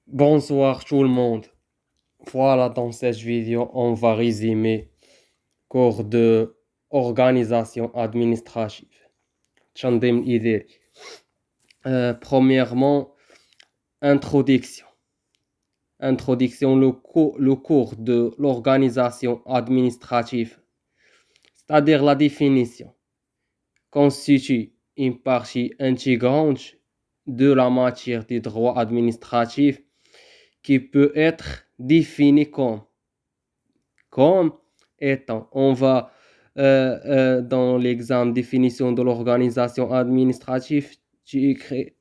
Bonsoir tout le monde. Voilà, dans cette vidéo, on va résumer cours de organisation administrative. Tchandem idée. Premièrement, introduction. Introduction, le cours de l'organisation administrative, c'est-à-dire la définition, constitue une partie intégrante de la matière du droit administratif qui peut être définie comme étant, on va dans l'examen définition de l'organisation administrative, tu écris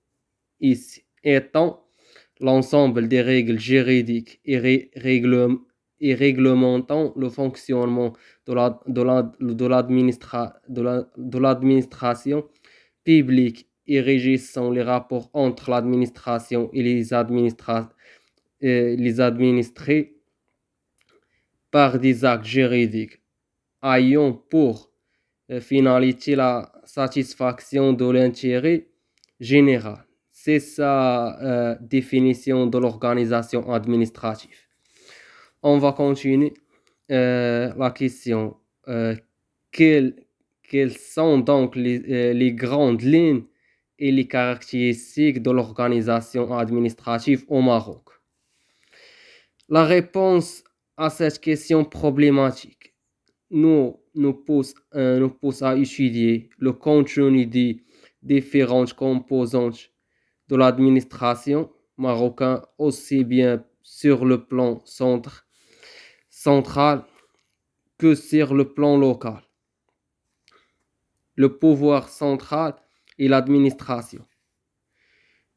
ici, étant l'ensemble des règles juridiques et réglementant le fonctionnement de l'administration publique et régissant les rapports entre l'administration et les administrés par des actes juridiques ayant pour finalité la satisfaction de l'intérêt général. C'est sa définition de l'organisation administrative. On va continuer la question. Quelles sont donc les grandes lignes et les caractéristiques de l'organisation administrative au Maroc? La réponse à cette question problématique nous pousse à étudier le contenu des différentes composantes de l'administration marocaine, aussi bien sur le plan central que sur le plan local. Le pouvoir central et l'administration.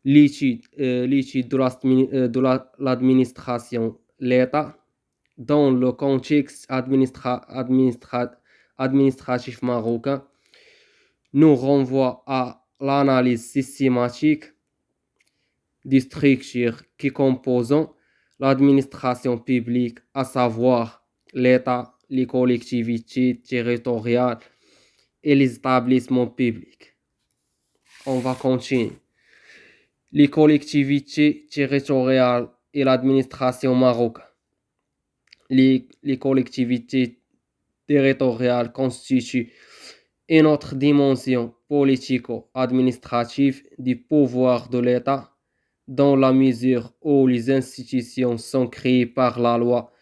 L'étude de l'administration, l'État, dans le contexte administratif marocain, nous renvoie à l'analyse systématique des structures qui composent l'administration publique, à savoir l'État, les collectivités territoriales et les établissements publics. On va continuer. Les collectivités territoriales et l'administration marocaine. Les collectivités territoriales constituent une autre dimension politico-administrative du pouvoir de l'État, dans la mesure où les institutions sont créées par la loi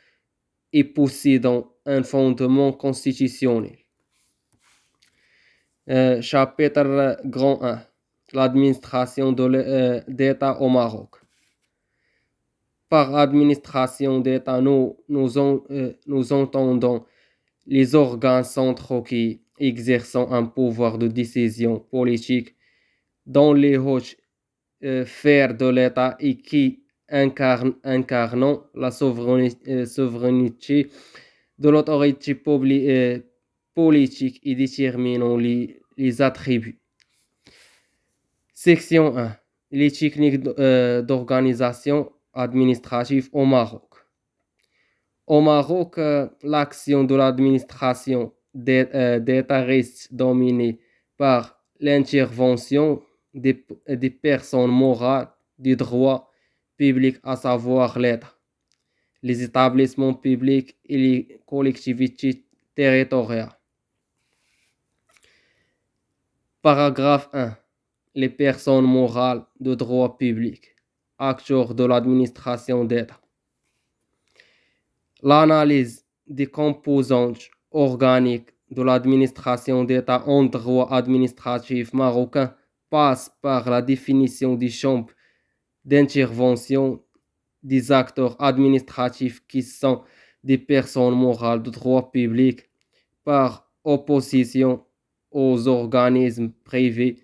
et possédant un fondement constitutionnel. Chapitre grand 1. L'administration d'État au Maroc. Par administration d'État, nous entendons les organes centraux qui exercent un pouvoir de décision politique dans les hautes sphères de l'État et qui incarnent la souveraineté de l'autorité politique et déterminant les attributs. Section 1. Les techniques d'organisation administrative au Maroc. Au Maroc, l'action de l'administration d'État reste dominée par l'intervention des personnes morales du droit public, à savoir l'État, les établissements publics et les collectivités territoriales. Paragraphe 1. Les personnes morales de droit public, acteurs de l'administration d'État. L'analyse des composantes organiques de l'administration d'État en droit administratif marocain passe par la définition des champs d'intervention des acteurs administratifs qui sont des personnes morales de droit public, par opposition aux organismes privés,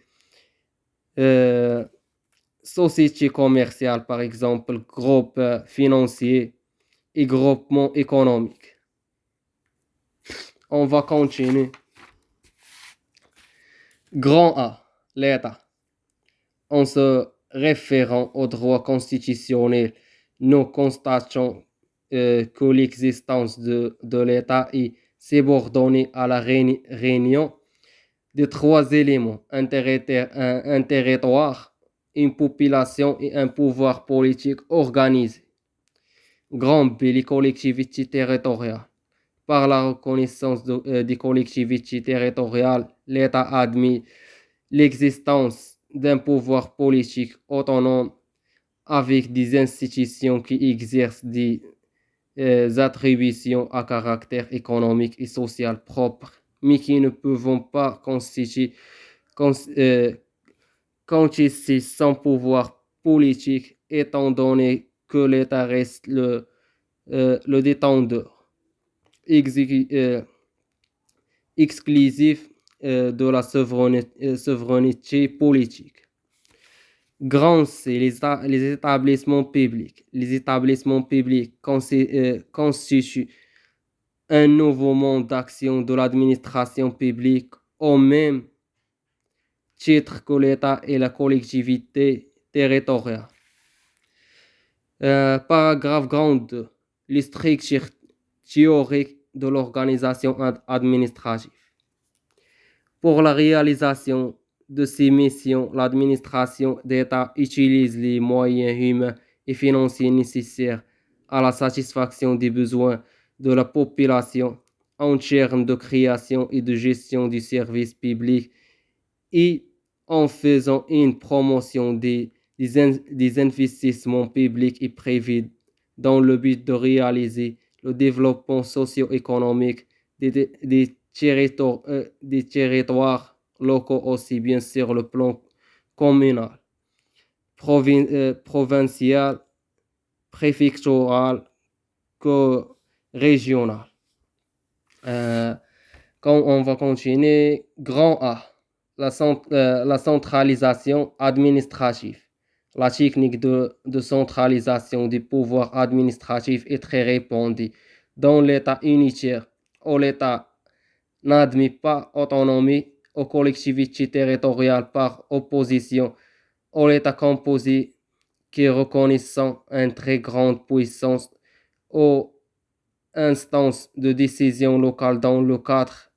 sociétés commerciales par exemple, groupes financiers et groupements économiques. On va continuer. Grand A, l'État. En se référant au droit constitutionnel, nous constatons que l'existence de l'État est subordonnée à la réunion de trois éléments: un territoire, une population et un pouvoir politique organisé. Grand B, les collectivités territoriales. Par la reconnaissance des collectivités territoriales, l'État admet l'existence d'un pouvoir politique autonome avec des institutions qui exercent des attributions à caractère économique et social propre, mais qui ne peuvent pas cons- euh, contester son pouvoir politique, étant donné que l'État reste le détenteur exclusif de la souveraineté politique. Grand C, les établissements publics. Les établissements publics constituent un nouveau monde d'action de l'administration publique au même titre que l'État et la collectivité territoriale. Paragraphe 2. Les structures théoriques de l'organisation administrative. Pour la réalisation de ces missions, l'administration d'État utilise les moyens humains et financiers nécessaires à la satisfaction des besoins de la population en termes de création et de gestion du service public et en faisant une promotion des investissements publics et privés dans le but de réaliser le développement socio-économique des territoires locaux aussi bien sur le plan communal, provincial, préfectoral que régional. Quand on va continuer, grand A, la centralisation administrative. La technique de centralisation des pouvoirs administratifs est très répandue dans l'État unitaire où l'État n'admet pas autonomie aux collectivités territoriales par opposition au l'État composé qui reconnaissant une très grande puissance aux instances de décision locale dans le cadre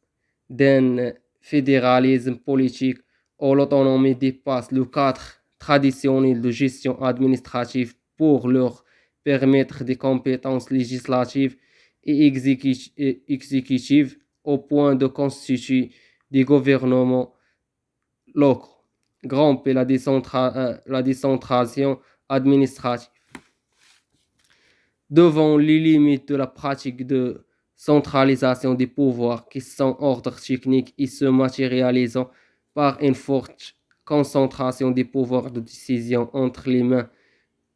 d'un fédéralisme politique où l'autonomie dépasse le cadre traditionnel de gestion administrative pour leur permettre des compétences législatives et exécutives au point de constituer des gouvernements locaux. Grand P, la décentration administrative. Devant les limites de la pratique de centralisation des pouvoirs qui sont ordre technique et se matérialisant par une forte concentration des pouvoirs de décision entre les mains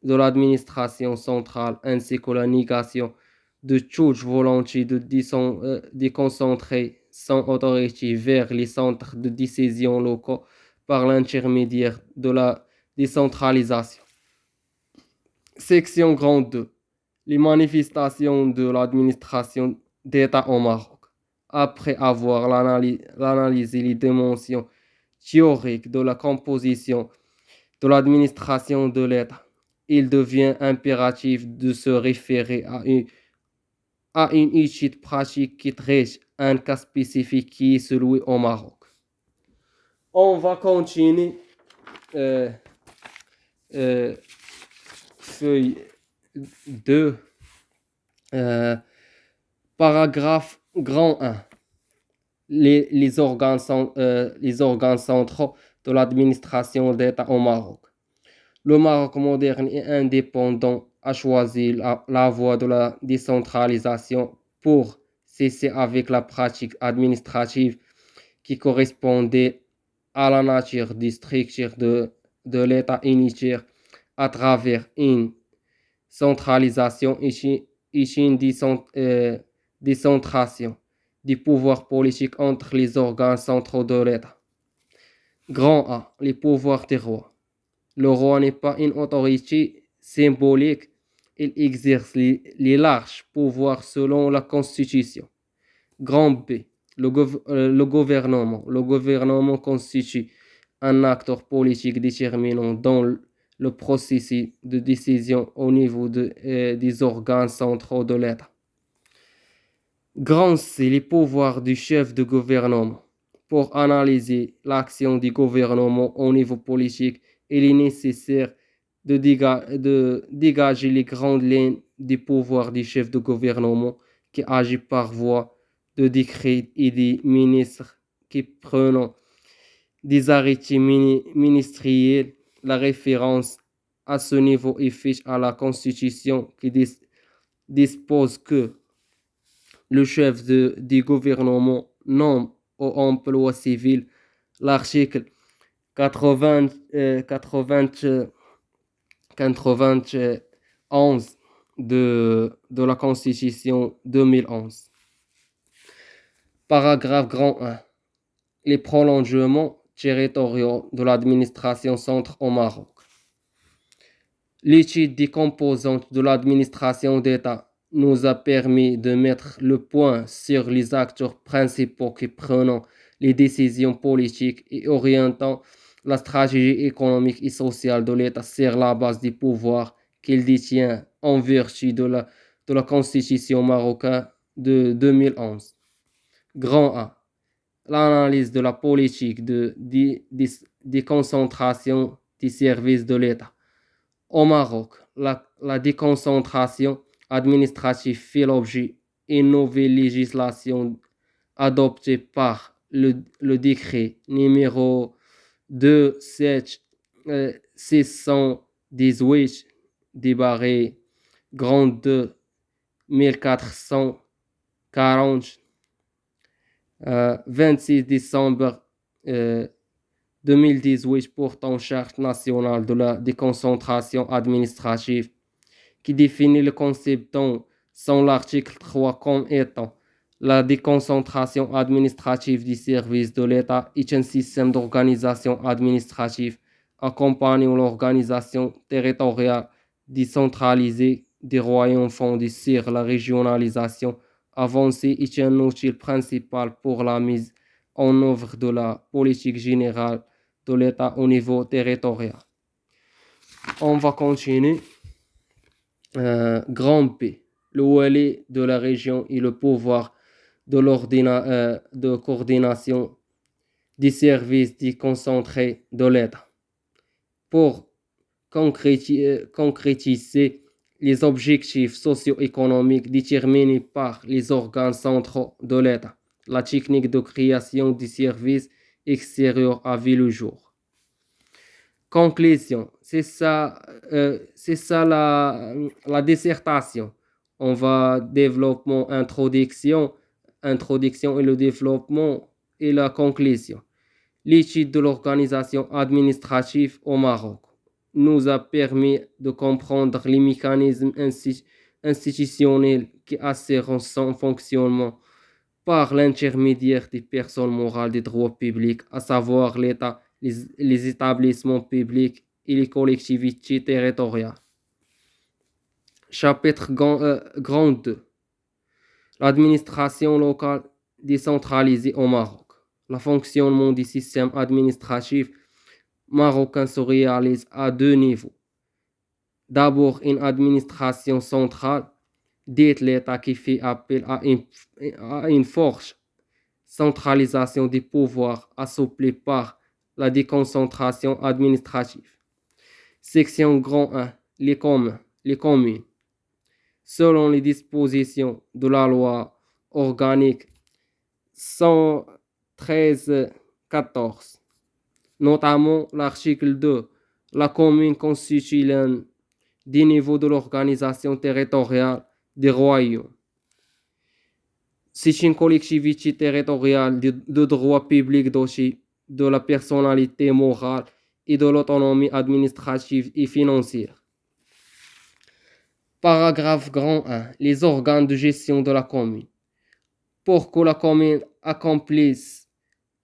de l'administration centrale ainsi que la négation de toute volonté de déconcentrer son autorité vers les centres de décision locaux par l'intermédiaire de la décentralisation. Section grande 2. Les manifestations de l'administration d'État au Maroc. Après avoir analysé les dimensions théoriques de la composition de l'administration de l'État, il devient impératif de se référer à une étude pratique qui traite un cas spécifique qui est celui au Maroc. On va continuer feuille 2, paragraphe grand 1. Les organes centraux de l'administration d'État au Maroc. Le Maroc moderne et indépendant a choisi la voie de la décentralisation pour cesser avec la pratique administrative qui correspondait à la nature des structures de l'État unitaire à travers une centralisation et une décentration du pouvoir politique entre les organes centraux de l'État. Grand A, les pouvoirs des rois. Le roi n'est pas une autorité symbolique, il exerce les larges pouvoirs selon la Constitution. Grand B, le gouvernement. Le gouvernement constitue un acteur politique déterminant dans le processus de décision au niveau des organes centraux de l'État. Grand C, les pouvoirs du chef de gouvernement. Pour analyser l'action du gouvernement au niveau politique, il est nécessaire de dégager les grandes lignes des pouvoirs du chef de gouvernement qui agit par voie de décret et des ministres qui prennent des arrêtés ministériels. La référence à ce niveau est fiche à la Constitution qui dispose que le chef du gouvernement nomme au emploi civil. L'article 80, 80, 91 de la Constitution 2011. Paragraphe grand 1. Les prolongements territoriaux de l'administration centre au Maroc. L'étude des composantes de l'administration d'État nous a permis de mettre le point sur les acteurs principaux qui prennent les décisions politiques et orientant la stratégie économique et sociale de l'État sur la base du pouvoir qu'il détient en vertu de la Constitution marocaine de 2011. Grand A. L'analyse de la politique de déconcentration des services de l'État. Au Maroc, la déconcentration administrative fait l'objet d'une nouvelle législation adoptée par le décret numéro 618 débarré grand 2 1440 26 décembre 2018 portant charte nationale de la déconcentration administrative qui définit le concept dans son article 3 comme étant la déconcentration administrative du service de l'État est un système d'organisation administrative accompagnant l'organisation territoriale décentralisée des royaumes fondés sur la régionalisation avancée est un outil principal pour la mise en œuvre de la politique générale de l'État au niveau territorial. On va continuer. Grand P. Le wali de la région et le pouvoir de coordination des services déconcentrés de l'État. Pour concrétiser les objectifs socio-économiques déterminés par les organes centraux de l'État, la technique de création des services extérieurs a vu le jour. Conclusion, c'est ça la dissertation. On va développement, introduction et le développement et la conclusion. L'étude de l'organisation administrative au Maroc nous a permis de comprendre les mécanismes institutionnels qui assurent son fonctionnement par l'intermédiaire des personnes morales des droits publics, à savoir l'État, les établissements publics et les collectivités territoriales. Chapitre grand 2. L'administration locale décentralisée au Maroc. Le fonctionnement du système administratif marocain se réalise à deux niveaux. D'abord, une administration centrale, dite l'État, qui fait appel à une forte centralisation des pouvoirs assouplie par la déconcentration administrative. Section grand 1. Les communes. Selon les dispositions de la loi organique 113-14, notamment l'article 2, la commune constitue l'un des niveaux de l'organisation territoriale des royaumes. C'est une collectivité territoriale de droit public dotée de la personnalité morale et de l'autonomie administrative et financière. Paragraphe grand 1. Les organes de gestion de la commune. Pour que la commune accomplisse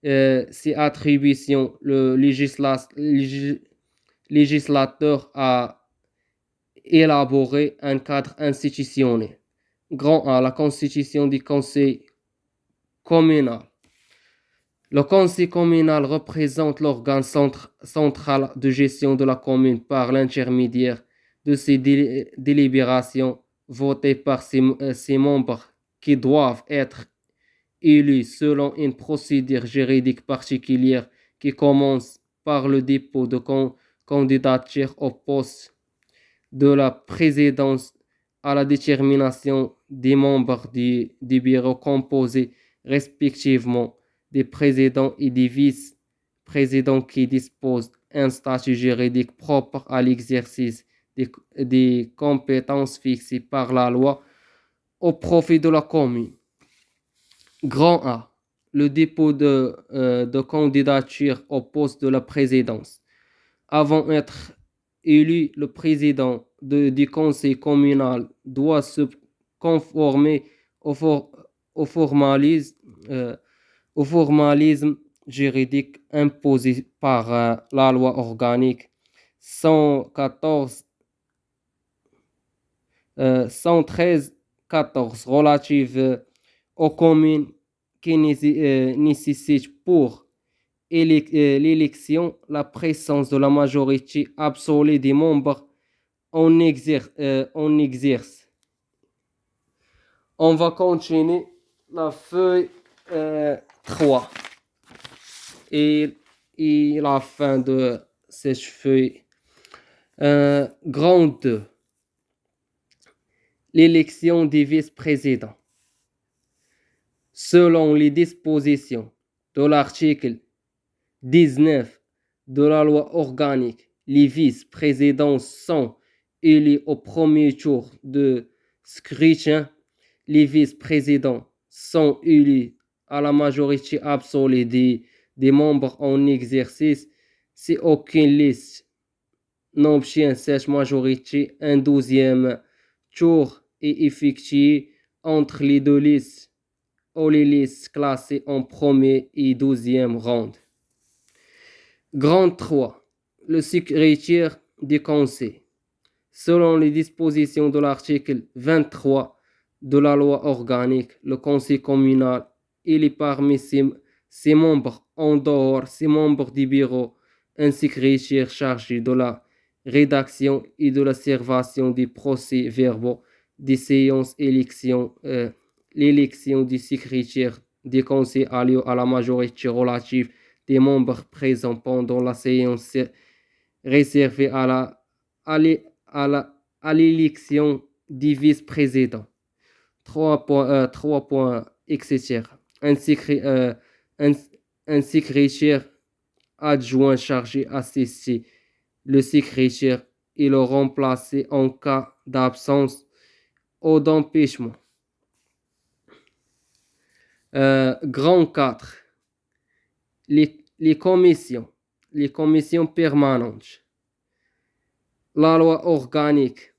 ses attributions, le législateur a élaboré un cadre institutionnel. Grand 1. La constitution du conseil communal. Le conseil communal représente l'organe central de gestion de la commune par l'intermédiaire de ses délibérations votées par ses membres qui doivent être élus selon une procédure juridique particulière qui commence par le dépôt de candidature au poste de la présidence à la détermination des membres du bureau composé respectivement des présidents et des vice-présidents qui disposent d'un statut juridique propre à l'exercice des compétences fixées par la loi au profit de la commune. Grand A. Le dépôt de candidature au poste de la présidence. Avant d'être élu, le président du conseil communal doit se conformer au formalisme, au formalisme juridique imposé par la loi organique 114, 113-14 relative aux communes qui nécessitent pour l'élection la présence de la majorité absolue des membres en exerce. On va continuer la feuille 3 et la fin de cette feuille. Grand 2. L'élection des vice-présidents. Selon les dispositions de l'article 19 de la loi organique, les vice-présidents sont élus au premier tour de scrutin. Les vice-présidents sont élus à la majorité absolue des membres en exercice. Si aucune liste n'obtient cette majorité, un deuxième tour est effectué entre les deux listes ou les listes classées en premier et deuxième ronde. Grand 3. Le secrétaire du conseil. Selon les dispositions de l'article 23 de la loi organique, le conseil communal élit parmi ses membres en dehors ses membres du bureau un secrétaire chargé de la rédaction et de l'observation des procès-verbaux des séances élections. L'élection du secrétaire du conseil a lieu à la majorité relative des membres présents pendant la séance réservée à l'élection du vice-président. 3 points, etc. Un secrétaire adjoint chargé d'assister le secrétaire et le remplacer en cas d'absence ou d'empêchement. Grand 4. Les commissions permanentes. La loi organique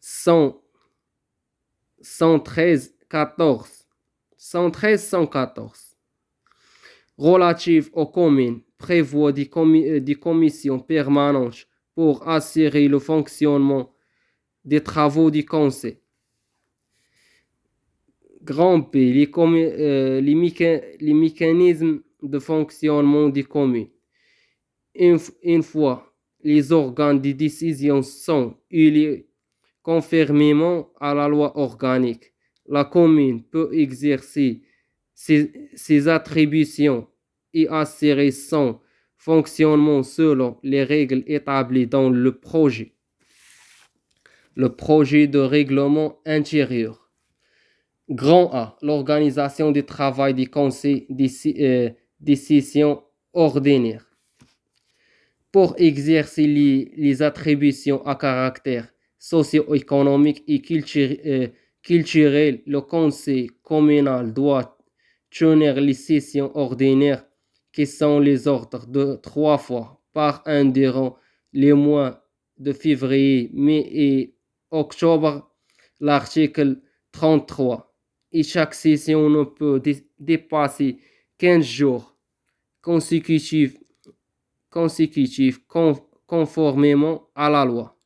113-114 relative aux communes prévoit des commissions permanentes pour assurer le fonctionnement des travaux du conseil. Grand P. Les mécanismes de fonctionnement des communes. Une fois les organes de décision sont élus conformément à la loi organique, la commune peut exercer ses attributions et assurer son fonctionnement selon les règles établies dans le projet de règlement intérieur. Grand A. L'organisation du travail du conseil décision ordinaire. Pour exercer les attributions à caractère socio-économique et culturel, le conseil communal doit tenir les sessions ordinaires qui sont les ordres de 3 fois par an durant les mois de février, mai et octobre. L'article 33. Et chaque session ne peut dépasser 15 jours consécutifs conformément à la loi.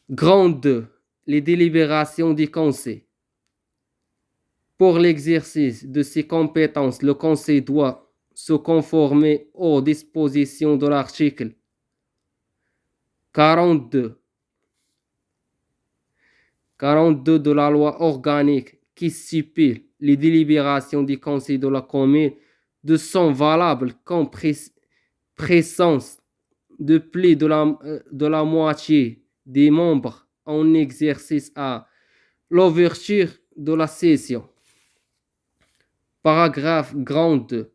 Grand 2. Les délibérations du conseil. Pour l'exercice de ses compétences, le conseil doit se conformer aux dispositions de l'article 42 de la loi organique qui stipule les délibérations du conseil de la commune de sont valables qu'en présence de plus de la moitié des membres en exercice à l'ouverture de la session. Paragraphe 2.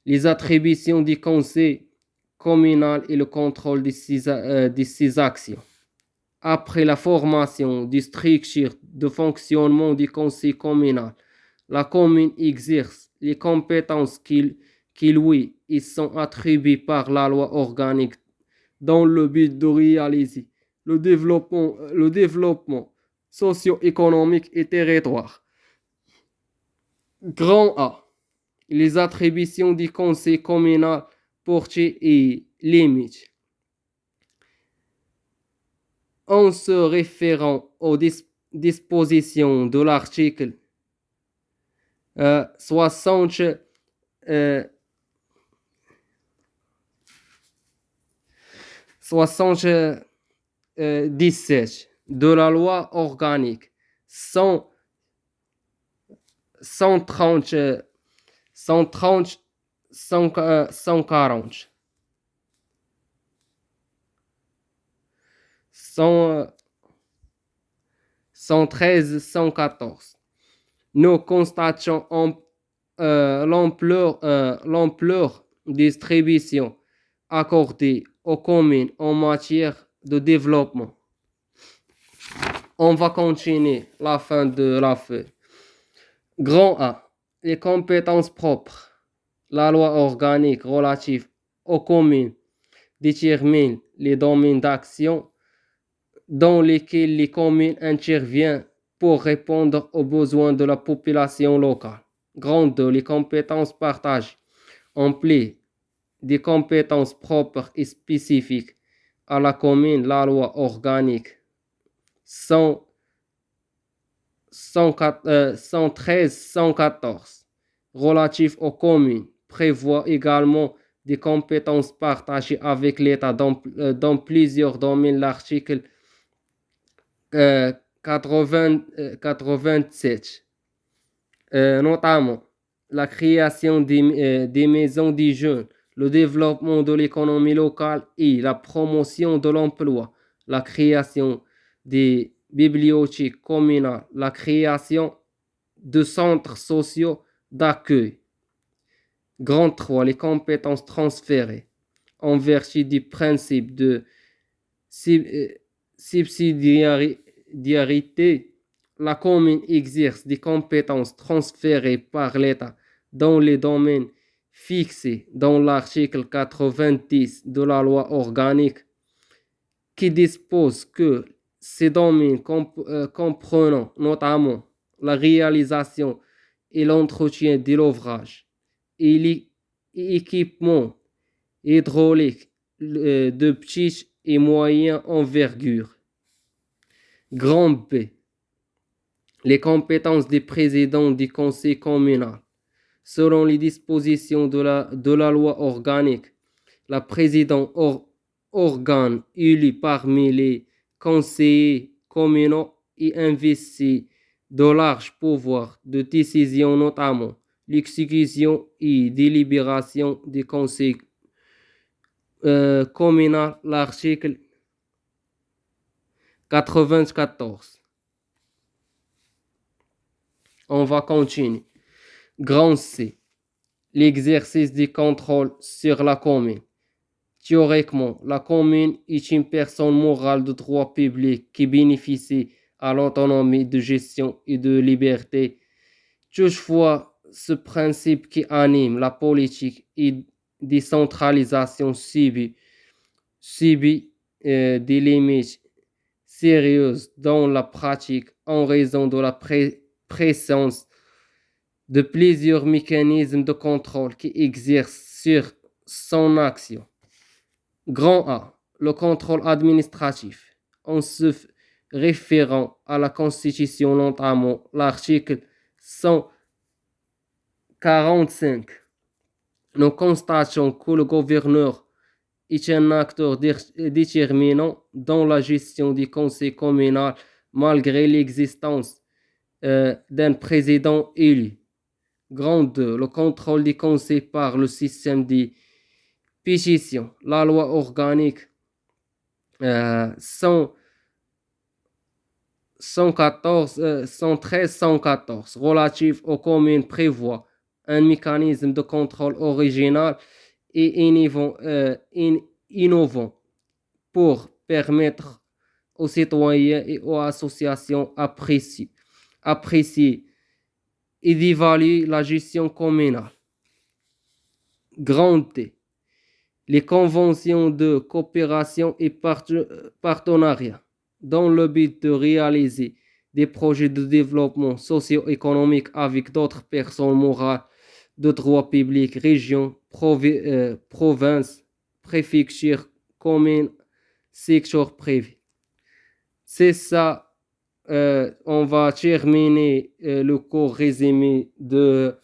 Les attributions du conseil communal et le contrôle de ses actions. Après la formation des structures de fonctionnement du conseil communal, la commune exerce les compétences qui lui sont attribuées par la loi organique dans le but de réaliser le développement socio-économique et territoire. Grand A. Les attributions du conseil communal portées et limites. En se référant aux dispositions de l'article 77 de la loi organique 130 140 113 114. Nous constatons l'ampleur des distributions accordées aux communes en matière de développement. On va continuer la fin de la feuille. Grand A. Les compétences propres. La loi organique relative aux communes détermine les domaines d'action dans lesquels les communes interviennent pour répondre aux besoins de la population locale. Grand 2. Les compétences partagées. En plus des compétences propres et spécifiques à la commune, la loi organique 113-114 relative aux communes prévoit également des compétences partagées avec l'État dans plusieurs domaines. L'article 87, notamment la création des maisons des jeunes, le développement de l'économie locale et la promotion de l'emploi, la création des bibliothèques communales, la création de centres sociaux d'accueil. Grand 3. Les compétences transférées. En vertu du principe de subsidiarité, la commune exerce des compétences transférées par l'État dans les domaines fixés dans l'article 90 de la loi organique qui dispose que ces domaines comprenant notamment la réalisation et l'entretien de l'ouvrage et l'équipement hydraulique de petite et moyenne envergure. Grand B. Les compétences des présidents du conseil communal. Selon les dispositions de la loi organique, la présidente organe élu parmi les conseillers communaux et investi de larges pouvoirs de décision, notamment l'exécution et délibération du conseil communal, l'article 94. On va continuer. Grand C. L'exercice du contrôle sur la commune. Théoriquement, la commune est une personne morale de droit public qui bénéficie à l'autonomie de gestion et de liberté. Toutefois, ce principe qui anime la politique et décentralisation subit des limites sérieuses dans la pratique en raison de la présence de plusieurs mécanismes de contrôle qui exercent sur son action. Grand A. Le contrôle administratif. En se référant à la Constitution, notamment l'article 145, nous constatons que le gouverneur est un acteur déterminant dans la gestion du conseil communal malgré l'existence d'un président élu. Grand 2. Le contrôle du conseil par le système de Pétition. La loi organique 113-114 relative aux communes prévoit un mécanisme de contrôle original et innovant pour permettre aux citoyens et aux associations apprécier et d'évaluer la gestion communale. Grand T. Les conventions de coopération et partenariat dans le but de réaliser des projets de développement socio-économique avec d'autres personnes morales de droit public, régions, provinces, préfectures, communes, secteur privé. C'est ça, on va terminer le cours résumé de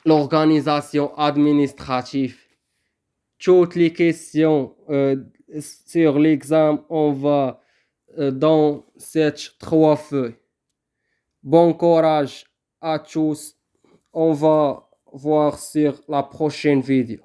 l'organisation administrative. Toutes les questions sur l'examen, on va dans ces 3 feuilles. Bon courage à tous. On va voir sur la prochaine vidéo.